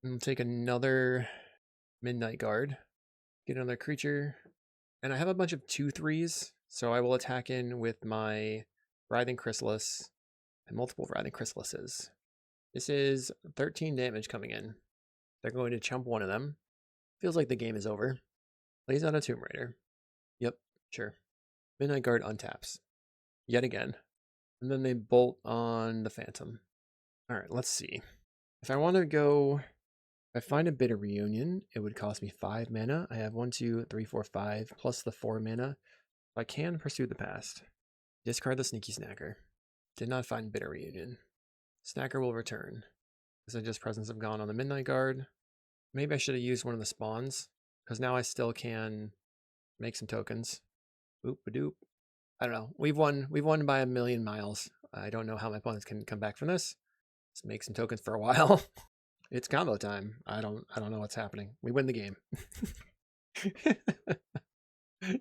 And we'll take another Midnight Guard. Get another creature. And I have a bunch of 2/3s, so I will attack in with my Writhing Chrysalis and multiple Writhing Chrysalises. This is 13 damage coming in. They're going to chump one of them. Feels like the game is over. Plays out a Tomb Raider. Yep, sure. Midnight Guard untaps. Yet again. And then they bolt on the Phantom. Alright, let's see. If I want to go... If I find a Bitter Reunion, it would cost me 5 mana. I have 1, 2, 3, 4, 5, plus the 4 mana. I can pursue the past. Discard the Sneaky Snacker. Did not find Bitter Reunion. Snacker will return. Is it just Presence of Gone on the Midnight Guard? Maybe I should have used one of the spawns, because now I still can make some tokens. Boop-a-doop. I don't know. We've won by a million miles. I don't know how my opponents can come back from this. Let's make some tokens for a while. It's combo time. I don't know what's happening. We win the game.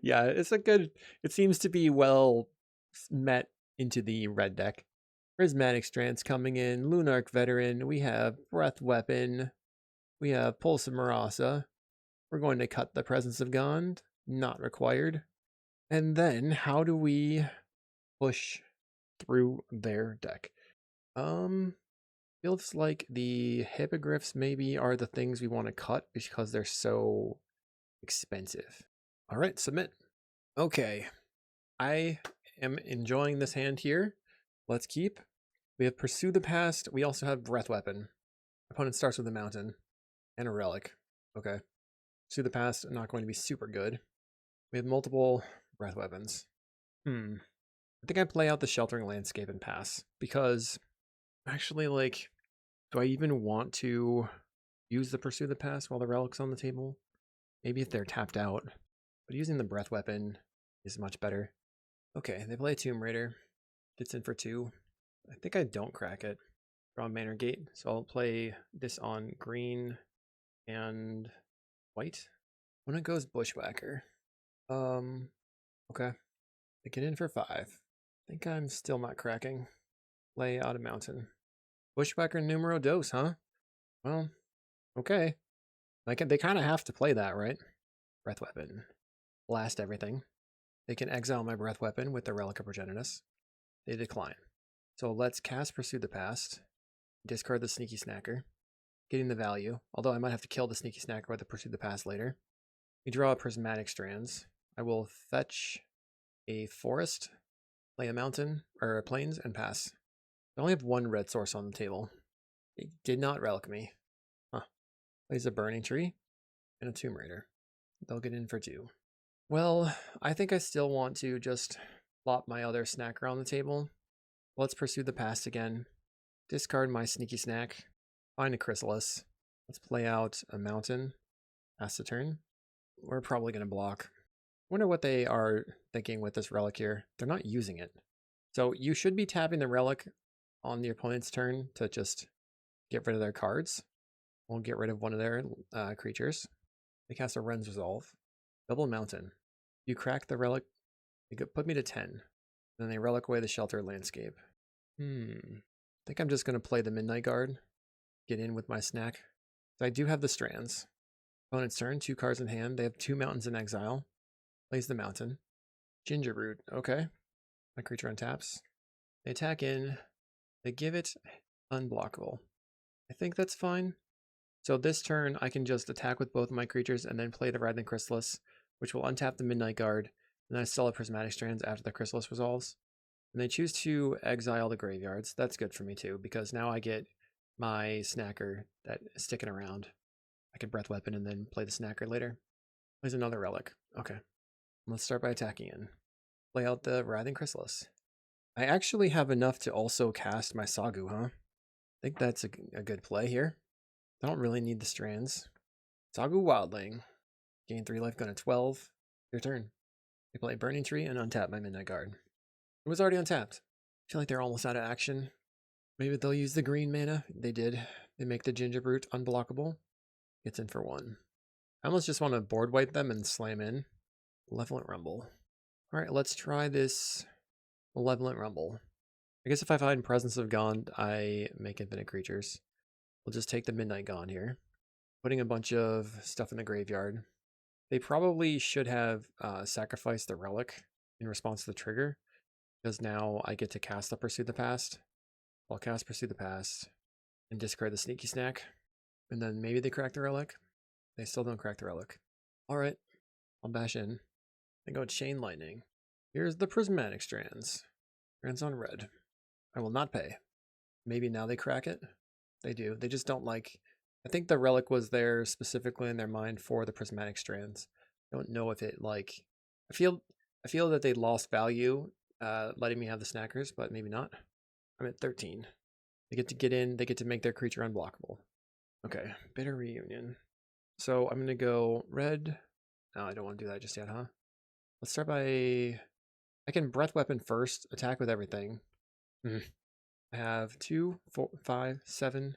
Yeah, it seems to be well met into the red deck. Prismatic Strands coming in, Lunarch Veteran, we have Breath Weapon, we have Pulse of Marasa, We're going to cut the Presence of Gond. Not required. And then how do we push through their deck? Feels like the hippogriffs maybe are the things we want to cut because they're so expensive. All right, submit. Okay, I am enjoying this hand here. Let's keep. We have Pursue the Past. We also have Breath Weapon. Opponent starts with a mountain and a relic. Okay. Pursue the Past, not going to be super good. We have multiple Breath Weapons. I think I play out the Sheltering Landscape and pass because actually, like, do I even want to use the Pursue the Past while the relic's on the table? Maybe if they're tapped out, but using the Breath Weapon is much better. Okay, they play a Tomb Raider. Gets in for 2. I think I don't crack it. Draw Manor Gate, so I'll play this on green and white. When it goes Bushwhacker. Okay. They get in for 5. I think I'm still not cracking. Play out a mountain. Bushwhacker numero dos, huh? Well, okay. They kind of have to play that, right? Breath Weapon. Blast everything. They can exile my Breath Weapon with the Relic of Progenitus. They decline. So let's cast Pursue the Past. Discard the Sneaky Snacker. Getting the value. Although I might have to kill the Sneaky Snacker with the Pursue the Past later. We draw a Prismatic Strands. I will fetch a forest, play a mountain, or a plains, and pass. I only have 1 red source on the table. It did not relic me. Huh. Plays a Burning Tree and a Tomb Raider. They'll get in for 2. Well, I think I still want to just plop my other snacker on the table. Let's Pursue the Past again. Discard my Sneaky Snack. Find a Chrysalis. Let's play out a mountain. Pass the turn. We're probably going to block. Wonder what they are thinking with this relic here. They're not using it. So you should be tapping the relic on the opponent's turn to just get rid of their cards. We'll get rid of one of their creatures. They cast a Ren's Resolve. Double Mountain. You crack the relic. They could put me to 10. And then they relic away the Shelter Landscape. I think I'm just going to play the Midnight Guard. Get in with my snack. So I do have the Strands. Opponent's turn, 2 cards in hand. They have 2 mountains in exile. Plays the mountain. Ginger Root. Okay. My creature untaps. They attack in. They give it unblockable. I think that's fine. So this turn, I can just attack with both of my creatures and then play the Writhing Chrysalis, which will untap the Midnight Guard. And then I still have Prismatic Strands after the Chrysalis resolves. And they choose to exile the graveyards. That's good for me too, because now I get my snacker that is sticking around. I can Breath Weapon and then play the snacker later. There's another relic. Okay. Let's start by attacking in. Play out the Writhing Chrysalis. I actually have enough to also cast my Sagu, huh? I think that's a good play here. I don't really need the Strands. Sagu Wildling. Gain 3 life, going to 12. Your turn. They play Burning Tree and untap my Midnight Guard. It was already untapped. I feel like they're almost out of action. Maybe they'll use the green mana. They did. They make the Ginger Brute unblockable. Gets in for 1. I almost just want to board wipe them and slam in. Malevolent Rumble. Alright, let's try this Malevolent Rumble. I guess if I find Presence of Gond, I make infinite creatures. We'll just take the Midnight Gond here. Putting a bunch of stuff in the graveyard. They probably should have sacrificed the relic in response to the trigger, because now I get to cast the Pursue the Past. I'll cast Pursue the Past and discard the Sneaky Snack. And then maybe they crack the relic. They still don't crack the relic. Alright, I'll bash in. They go Chain Lightning. Here's the Prismatic Strands. Strands on red. I will not pay. Maybe now they crack it. They do. They just don't like... I think the relic was there specifically in their mind for the Prismatic Strands. I don't know if it, like... I feel that they lost value letting me have the snackers, but maybe not. I'm at 13. They get in. They get to make their creature unblockable. Okay, Bitter Reunion. So I'm going to go red. No, I don't want to do that just yet, huh? Let's start by... I can Breath Weapon first, attack with everything. I have 2, 4, 5, 7...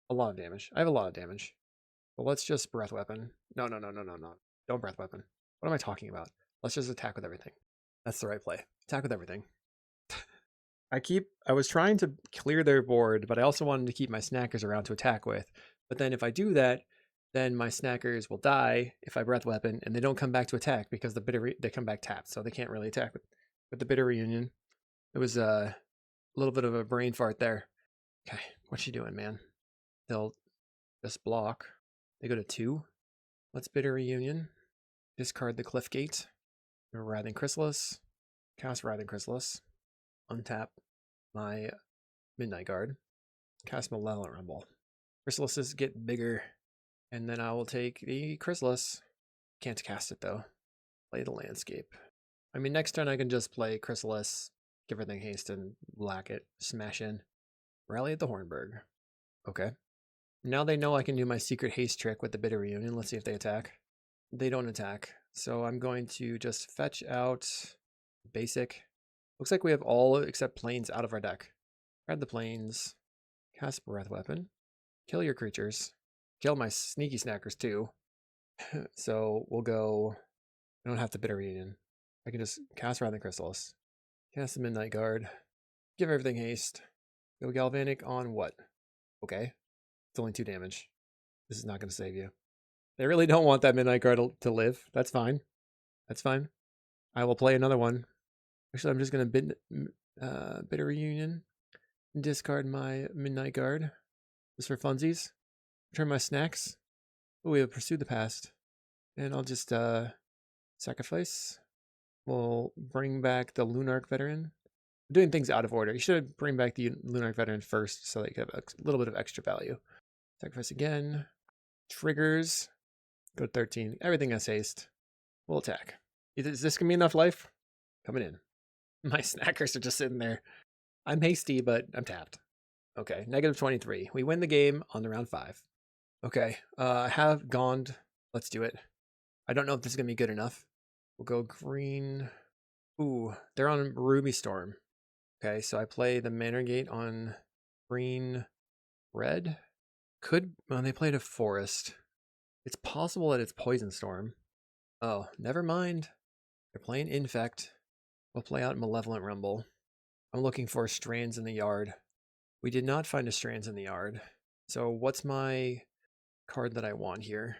A lot of damage. I have a lot of damage. But let's just Breath Weapon. No. Don't Breath Weapon. What am I talking about? Let's just attack with everything. That's the right play. Attack with everything. I was trying to clear their board, but I also wanted to keep my snackers around to attack with. But then if I do that, then my snackers will die if I breath weapon, and they don't come back to attack because they come back tapped, so they can't really attack with the bitter reunion. It was a little bit of a brain fart there. Okay, what you doing, man? They'll just block. They go to 2. Let's bitter reunion. Discard the Cliff Gate. Writhing Chrysalis. Cast Writhing Chrysalis. Untap my Midnight Guard. Cast Malevolent Rumble. Chrysalises get bigger. And then I will take the Chrysalis. Can't cast it though. Play the Landscape. I mean, next turn I can just play Chrysalis, give everything haste, and lack it. Smash in. Rally at the Hornburg. Okay. Now they know I can do my secret haste trick with the bitter reunion. Let's see if they attack. They don't attack. So I'm going to just fetch out basic. Looks like we have all except planes out of our deck. Grab the planes. Cast breath weapon. Kill your creatures. Kill my sneaky snackers too. So we'll go. I don't have to bitter reunion. I can just cast Writhing Chrysalis. Cast the Midnight Guard. Give everything haste. Go Galvanic on what? Okay. It's only 2 damage. This is not going to save you. They really don't want that Midnight Guard to live. That's fine. That's fine. I will play another one. Actually, I'm just going to bitter reunion. Discard my Midnight Guard. Just for funsies. Return my snacks. Oh, we have Pursue the Past. And I'll just sacrifice. We'll bring back the Lunarch Veteran. I'm doing things out of order. You should bring back the Lunarch Veteran first so that you can have a little bit of extra value. Sacrifice again. Triggers. Go to 13. Everything has haste. We'll attack. Is this going to be enough life? Coming in. My snackers are just sitting there. I'm hasty, but I'm tapped. Okay, negative 23. We win the game on the round 5. Okay, I have Gond. Let's do it. I don't know if this is going to be good enough. We'll go green. Ooh, they're on Ruby Storm. Okay, so I play the Mana Gate on green, red. Well, they played a forest. It's possible that it's Poison Storm. Oh, never mind. They're playing Infect. We'll play out Malevolent Rumble. I'm looking for Strands in the Yard. We did not find a Strands in the Yard. So what's my card that I want here?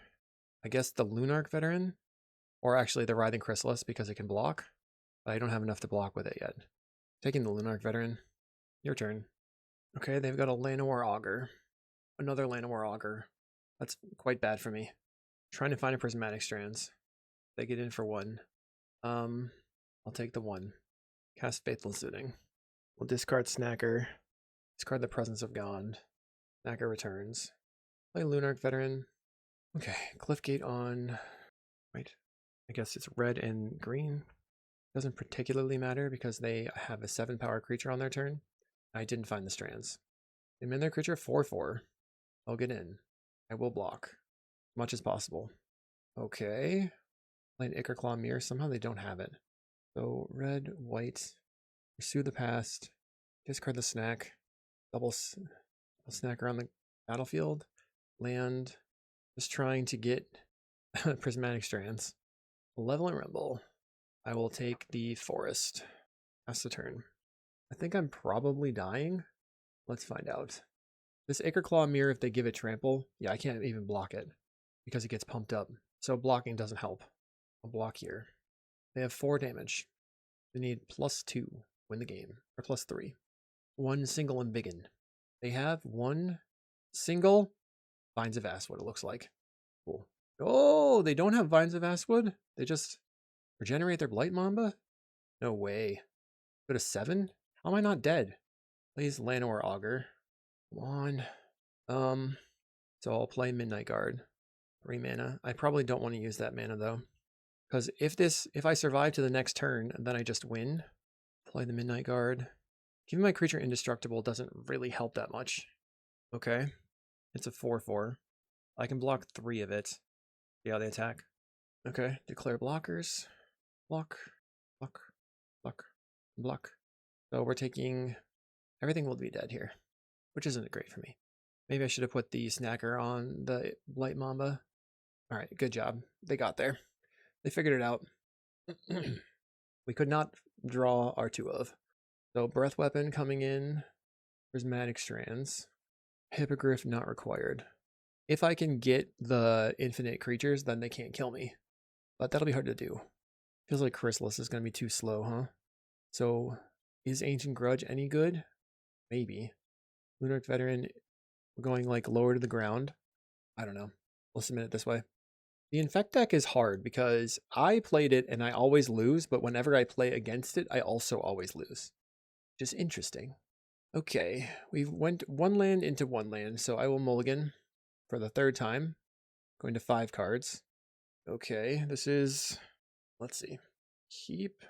I guess the Lunarch Veteran? Or actually the Writhing Chrysalis because it can block. But I don't have enough to block with it yet. Taking the Lunarch Veteran. Your turn. Okay, they've got a Llanowar Augur. Another Llanowar Augur. That's quite bad for me. Trying to find a Prismatic Strands. They get in for 1. I'll take the 1. Cast Faithless Looting. We'll discard Snacker. Discard the Presence of Gond. Snacker returns. Play Lunarch Veteran. Okay, Cliffgate on. Right. I guess it's red and green. Doesn't particularly matter because they have a 7-power creature on their turn. I didn't find the Strands. They made their creature 4/4. I'll get in. I will block. As much as possible. Okay. Play an Ichorclaw Mirror. Somehow they don't have it. So red, white. Pursue the Past. Discard the snack. Double snack around the battlefield. Land. Just trying to get Prismatic Strands. Malevolent Rumble. I will take the forest. That's the turn. I think I'm probably dying. Let's find out. This Ichorclaw Mirror, if they give it trample, yeah, I can't even block it because it gets pumped up. So blocking doesn't help. I'll block here. They have 4 damage. They need +2 win the game, or +3. 1 single Embiggen. They have 1 single Vines of Astwood, it looks like. Cool. Oh, they don't have Vines of Astwood? They just regenerate their Blight Mamba? No way. Go to 7? How am I not dead? Plays Llanowar Augur. Come on. So I'll play Midnight Guard. 3 mana. I probably don't want to use that mana though. Because if I survive to the next turn, then I just win. Play the Midnight Guard. Giving my creature indestructible doesn't really help that much. Okay. It's a 4/4. I can block 3 of it. See how they attack. Okay. Declare blockers. Block. Block. Block. Block. So we're taking... Everything will be dead here. Which isn't great for me. Maybe I should have put the snacker on the Blight Mamba. Alright, good job. They got there. They figured it out. We could not draw our 2 of. So Breath Weapon coming in. Prismatic Strands. Hippogriff not required. If I can get the infinite creatures, then they can't kill me. But that'll be hard to do. Feels like Chrysalis is going to be too slow, huh? So, is Ancient Grudge any good? Maybe. Lunarch Veteran going like lower to the ground. I don't know. We'll submit it this way. The Infect deck is hard because I played it and I always lose, but whenever I play against it, I also always lose. Just interesting. Okay, we went 1 land into 1 land, so I will mulligan for the 3rd time. Going to 5 cards. Okay, this is, let's see. Keep,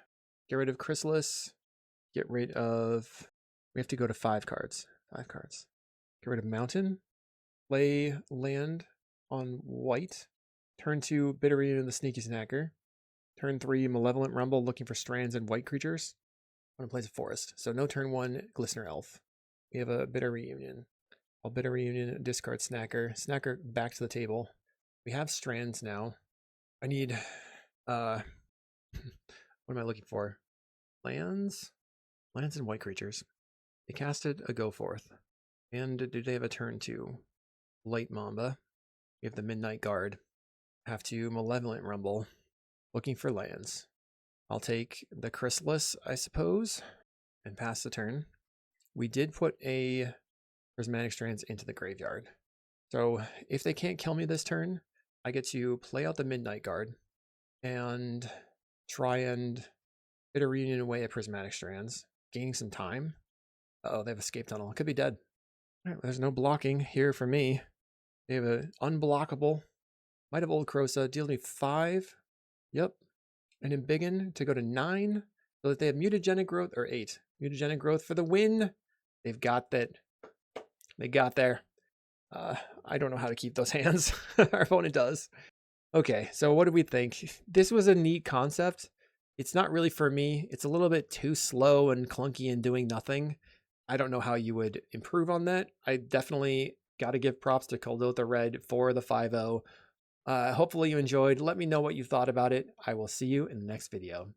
get rid of Chrysalis, get rid of, we have to go to 5 cards. 5 cards. Get rid of Mountain, play land on white. Turn 2, Bitter Reunion the Sneaky Snacker. Turn 3, Malevolent Rumble looking for strands and white creatures. I'm going to play a forest. So no turn 1, Glistener Elf. We have a Bitter Reunion. I'll Bitter Reunion, discard Snacker. Snacker back to the table. We have strands now. I need, what am I looking for? Lands? Lands and white creatures. They casted a Go Forth. And do they have a turn 2? Light Mamba. We have the Midnight Guard. Have to Malevolent Rumble. Looking for lands. I'll take the Chrysalis, I suppose, and pass the turn. We did put a Prismatic Strands into the graveyard. So if they can't kill me this turn, I get to play out the Midnight Guard and try and Bitter Reunion away at Prismatic Strands, gaining some time. Uh-oh, they have Escape Tunnel. Could be dead. All right, there's no blocking here for me. They have an unblockable. Might have Old Krosa. Deal me 5. Yep. And Embiggen to go to 9. So that they have Mutagenic Growth, or 8. Mutagenic Growth for the win. They've got that. They got there. I don't know how to keep those hands. Our opponent does. Okay, so what do we think? This was a neat concept. It's not really for me. It's a little bit too slow and clunky and doing nothing. I don't know how you would improve on that. I definitely got to give props to Cold the Red for the 5-0. Hopefully you enjoyed. Let me know what you thought about it. I will see you in the next video.